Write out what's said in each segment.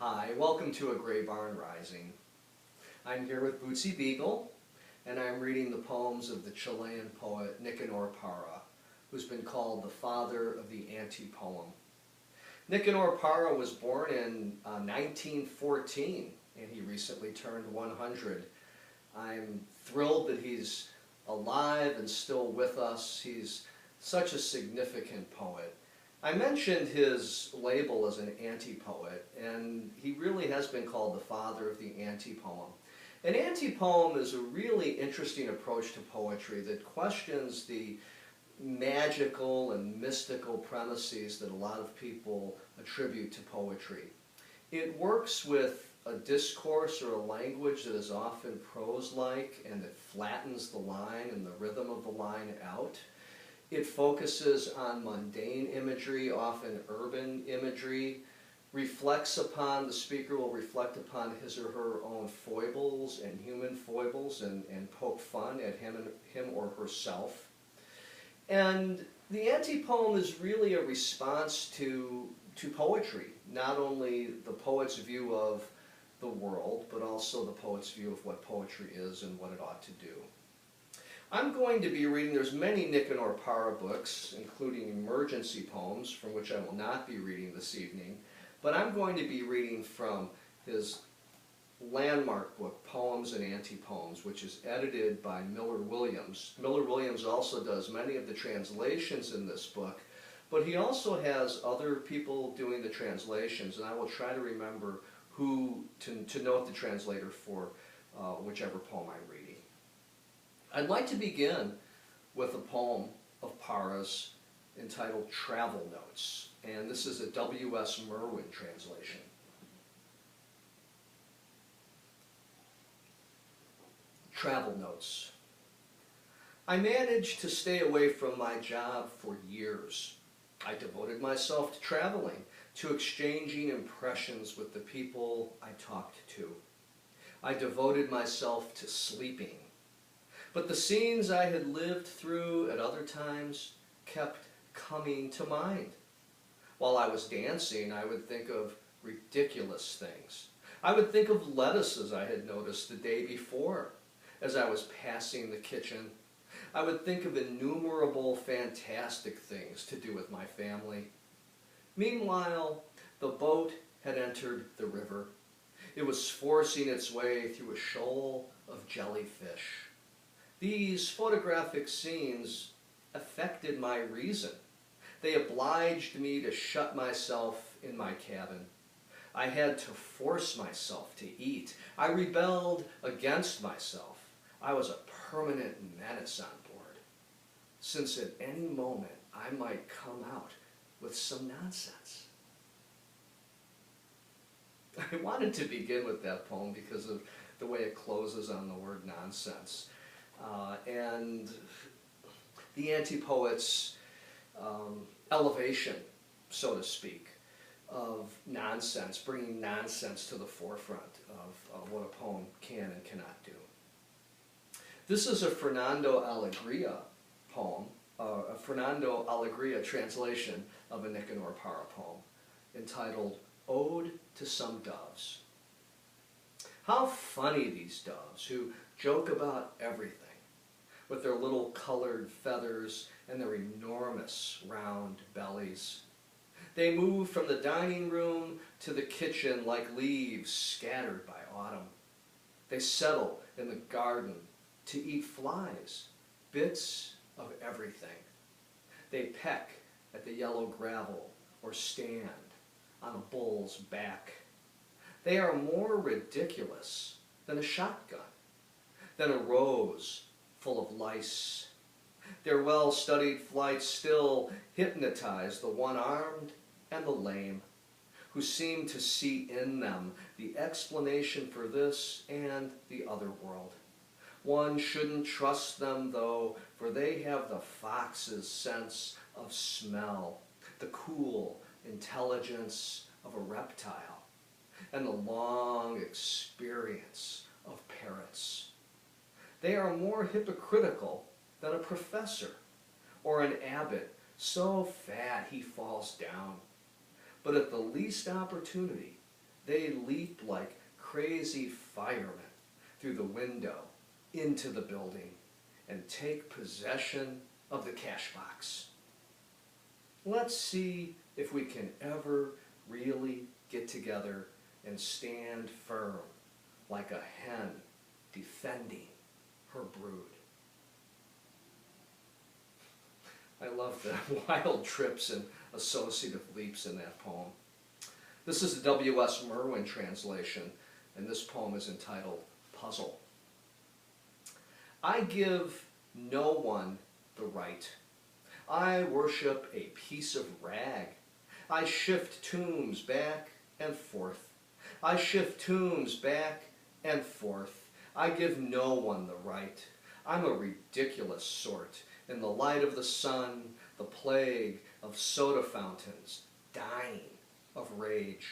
Hi, welcome to A Gray Barn Rising. I'm here with Bootsy Beagle, and I'm reading the poems of the Chilean poet Nicanor Parra, who's been called the father of the anti-poem. Nicanor Parra was born in 1914, and he recently turned 100. I'm thrilled that he's alive and still with us. He's such a significant poet. I mentioned his label as an anti-poet, and he really has been called the father of the anti-poem. An anti-poem is a really interesting approach to poetry that questions the magical and mystical premises that a lot of people attribute to poetry. It works with a discourse or a language that is often prose-like and that flattens the line and the rhythm of the line out. It focuses on mundane imagery, often urban imagery, the speaker will reflect upon his or her own foibles and human foibles and poke fun at him or herself. And the anti-poem is really a response to poetry, not only the poet's view of the world, but also the poet's view of what poetry is and what it ought to do. I'm going to be reading, there's many Nicanor Parra books, including emergency poems, from which I will not be reading this evening, but I'm going to be reading from his landmark book, Poems and Anti-Poems, which is edited by Miller Williams. Miller Williams also does many of the translations in this book, but he also has other people doing the translations, and I will try to remember who to note the translator for whichever poem I'm reading. I'd like to begin with a poem of Parra's entitled Travel Notes, and this is a W.S. Merwin translation. Travel Notes. I managed to stay away from my job for years. I devoted myself to traveling, to exchanging impressions with the people I talked to. I devoted myself to sleeping. But the scenes I had lived through at other times kept coming to mind. While I was dancing, I would think of ridiculous things. I would think of lettuces I had noticed the day before as I was passing the kitchen. I would think of innumerable fantastic things to do with my family. Meanwhile, the boat had entered the river. It was forcing its way through a shoal of jellyfish. These photographic scenes affected my reason. They obliged me to shut myself in my cabin. I had to force myself to eat. I rebelled against myself. I was a permanent menace on board, since at any moment I might come out with some nonsense. I wanted to begin with that poem because of the way it closes on the word nonsense. And the anti-poet's elevation, so to speak, of nonsense, bringing nonsense to the forefront of what a poem can and cannot do. This is a Fernando Alegria poem, a Fernando Alegria translation of a Nicanor Parra poem entitled Ode to Some Doves. How funny these doves who joke about everything, with their little colored feathers and their enormous round bellies. They move from the dining room to the kitchen like leaves scattered by autumn. They settle in the garden to eat flies, bits of everything. They peck at the yellow gravel or stand on a bull's back. They are more ridiculous than a shotgun, than a rose full of lice. Their well-studied flights still hypnotize the one-armed and the lame, who seem to see in them the explanation for this and the other world. One shouldn't trust them, though, for they have the fox's sense of smell, the cool intelligence of a reptile, and the long experience of parrots. They are more hypocritical than a professor or an abbot, so fat he falls down. But at the least opportunity, They leap like crazy firemen through the window into the building and take possession of the cash box. Let's see if we can ever really get together and stand firm like a hen defending her brood. I love the wild trips and associative leaps in that poem. This is the W.S. Merwin translation, and this poem is entitled Puzzle. I give no one the right. I worship a piece of rag. I shift tombs back and forth. I shift tombs back and forth. I give no one the right. I'm a ridiculous sort. In the light of the sun, the plague of soda fountains, dying of rage.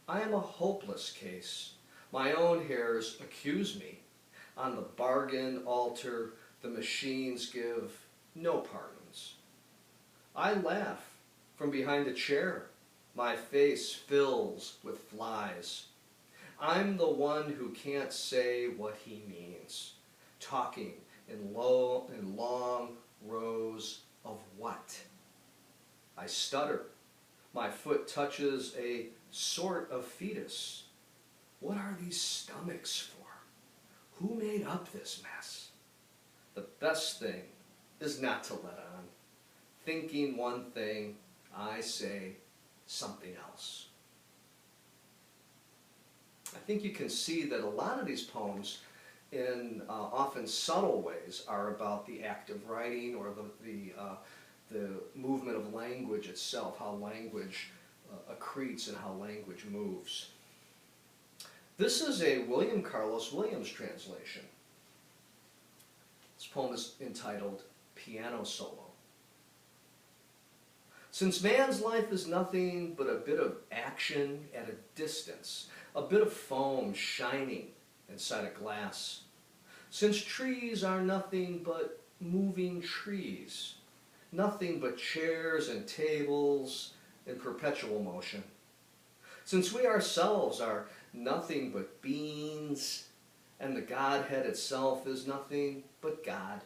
I am a hopeless case. My own hairs accuse me. On the bargain altar, the machines give no pardons. I laugh from behind a chair. My face fills with flies. I'm the one who can't say what he means, talking in long rows of what? I stutter. My foot touches a sort of fetus. What are these stomachs for? Who made up this mess? The best thing is not to let on. Thinking one thing, I say something else. I think you can see that a lot of these poems in often subtle ways are about the act of writing or the movement of language itself, how language accretes and how language moves. This is a William Carlos Williams translation. This poem is entitled Piano Solo. Since man's life is nothing but a bit of action at a distance, a bit of foam shining inside a glass, since trees are nothing but moving trees, nothing but chairs and tables in perpetual motion, since we ourselves are nothing but beings, and the Godhead itself is nothing but God,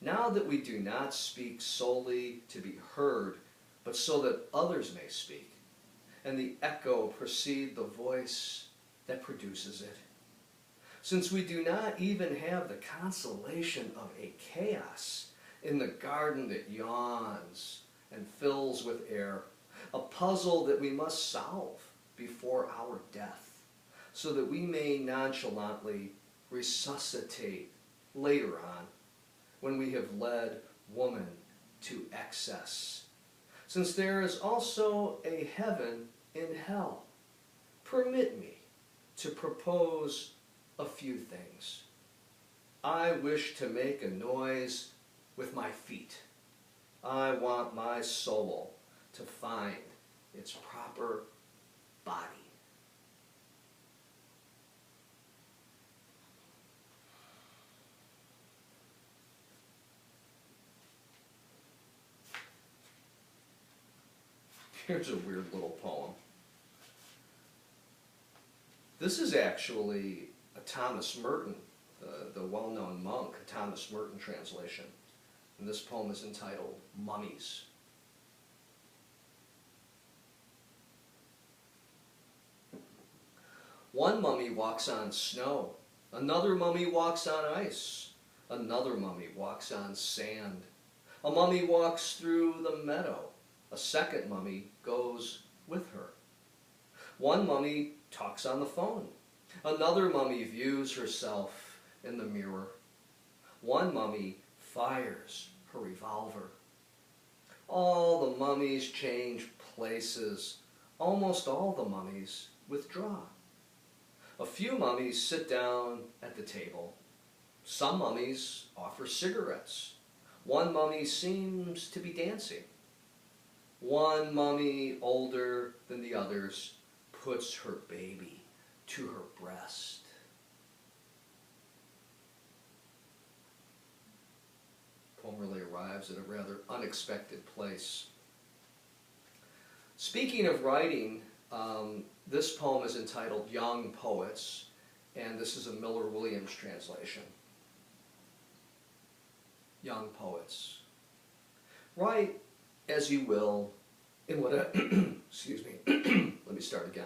now that we do not speak solely to be heard, but so that others may speak, and the echo precede the voice that produces it, since we do not even have the consolation of a chaos in the garden that yawns and fills with air, a puzzle that we must solve before our death, so that we may nonchalantly resuscitate later on, when we have led woman to excess. Since there is also a heaven in hell, permit me to propose a few things. I wish to make a noise with my feet. I want my soul to find its proper body. Here's a weird little poem. This is actually a Thomas Merton, the well-known monk, Thomas Merton translation. And this poem is entitled Mummies. One mummy walks on snow, another mummy walks on ice, another mummy walks on sand. A mummy walks through the meadow, a second mummy goes with her. One mummy talks on the phone, another mummy views herself in the mirror. One mummy fires her revolver. All the mummies change places. Almost all the mummies withdraw. A few mummies sit down at the table. Some mummies offer cigarettes. One mummy seems to be dancing. One mummy, older than the others, puts her baby to her breast. The poem really arrives at a rather unexpected place. Speaking of writing, This poem is entitled Young Poets, and this is a Miller Williams translation. Young Poets. Write as you will in whatever, excuse me, let me start again.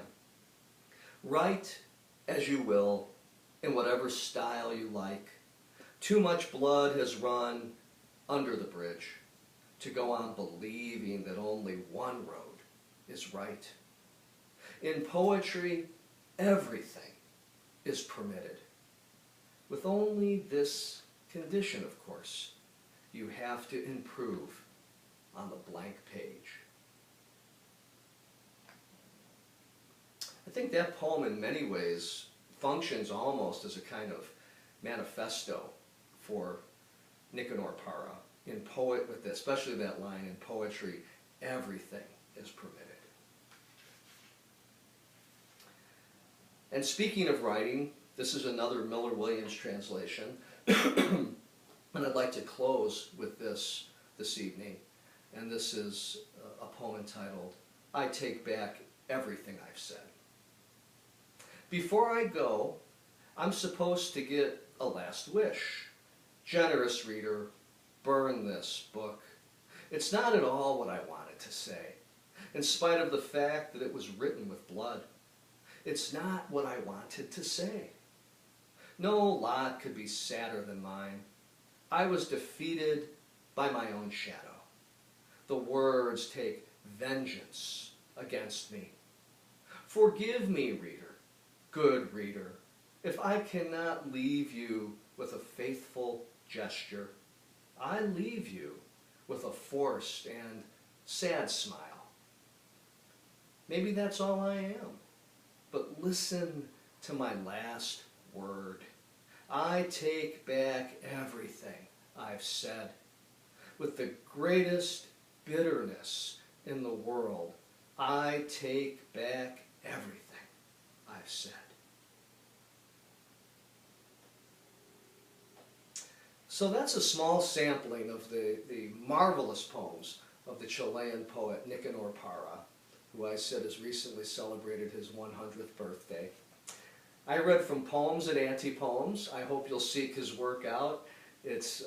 Write as you will in whatever style you like. Too much blood has run under the bridge to go on believing that only one road is right. In poetry, everything is permitted, with only this condition, of course. You have to improve on the blank page. I think that poem in many ways functions almost as a kind of manifesto for Nicanor Parra, especially that line, in poetry, everything is permitted. And speaking of writing, this is another Miller Williams translation, and I'd like to close with this evening, and this is a poem entitled, I Take Back Everything I've Said. Before I go, I'm supposed to get a last wish. Generous reader, burn this book. It's not at all what I wanted to say, in spite of the fact that it was written with blood. It's not what I wanted to say. No lot could be sadder than mine. I was defeated by my own shadow. The words take vengeance against me. Forgive me, reader, good reader, if I cannot leave you with a faithful gesture. I leave you with a forced and sad smile. Maybe that's all I am. But listen to my last word. I take back everything I've said. With the greatest bitterness in the world, I take back everything I've said. So that's a small sampling of the marvelous poems of the Chilean poet Nicanor Parra, who I said has recently celebrated his 100th birthday. I read from Poems and Anti-Poems. I hope you'll seek his work out. It's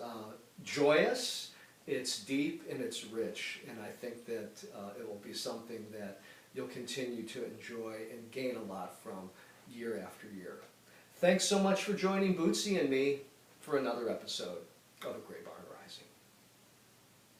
joyous, it's deep, and it's rich, and I think that it will be something that you'll continue to enjoy and gain a lot from year after year. Thanks so much for joining Bootsy and me for another episode of A Gray Barn.